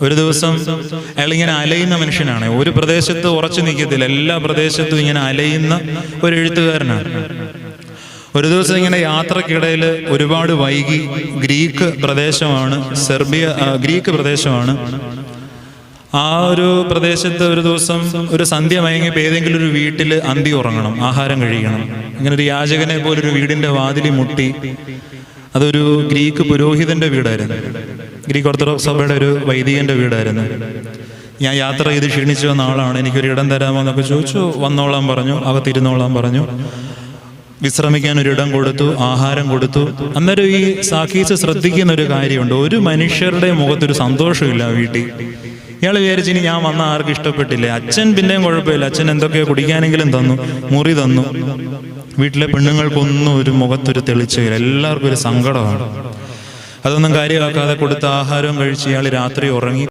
ഒരു ദിവസം അയാളിങ്ങനെ അലയുന്ന മനുഷ്യനാണ്. ഒരു പ്രദേശത്ത് ഉറച്ചു നിൽക്കത്തില്ല, എല്ലാ പ്രദേശത്തും ഇങ്ങനെ അലയുന്ന ഒരു എഴുത്തുകാരനാണ്. ഒരു ദിവസം ഇങ്ങനെ യാത്രക്കിടയിൽ ഒരുപാട് വൈകി. ഗ്രീക്ക് പ്രദേശമാണ്, ഗ്രീക്ക് പ്രദേശമാണ്. ആ ഒരു പ്രദേശത്ത് ഒരു ദിവസം ഒരു സന്ധ്യ മയങ്ങിയപ്പോൾ ഏതെങ്കിലും ഒരു വീട്ടിൽ അന്തി ഉറങ്ങണം, ആഹാരം കഴിക്കണം. ഇങ്ങനെ ഒരു യാചകനെ പോലൊരു വീടിന്റെ വാതിലി മുട്ടി. അതൊരു ഗ്രീക്ക് പുരോഹിതന്റെ വീടായിരുന്നു, ഗ്രീക്ക് ഓർത്തഡോക്സ് സഭയുടെ ഒരു വൈദികന്റെ വീടായിരുന്നു. ഞാൻ യാത്ര ചെയ്ത് ക്ഷീണിച്ചു വന്ന ആളാണ്, എനിക്കൊരു ഇടം തരാമോ എന്നൊക്കെ ചോദിച്ചു. വന്നോളാൻ പറഞ്ഞു, അകത്തിരുന്നോളാൻ പറഞ്ഞു. വിശ്രമിക്കാൻ ഒരിടം കൊടുത്തു, ആഹാരം കൊടുത്തു. അന്നേരം ഈ സാക്കീസ് ശ്രദ്ധിക്കുന്ന ഒരു കാര്യമുണ്ട്, ഒരു മനുഷ്യരുടെ മുഖത്തൊരു സന്തോഷമില്ല വീട്ടിൽ. ഇയാൾ വിചാരിച്ചു ഇനി ഞാൻ വന്ന ആർക്കും ഇഷ്ടപ്പെട്ടില്ലേ. അച്ഛൻ പിന്നെയും കുഴപ്പമില്ല, അച്ഛൻ എന്തൊക്കെയോ കുടിക്കാനെങ്കിലും തന്നു, മുറി തന്നു. വീട്ടിലെ പെണ്ണുങ്ങൾക്കൊന്നും ഒരു മുഖത്തൊരു തെളിച്ചില്ല, എല്ലാവർക്കും ഒരു സങ്കടമാണ്. അതൊന്നും കാര്യമാക്കാതെ കൊടുത്ത ആഹാരവും കഴിച്ച് ഇയാൾ രാത്രി ഉറങ്ങി.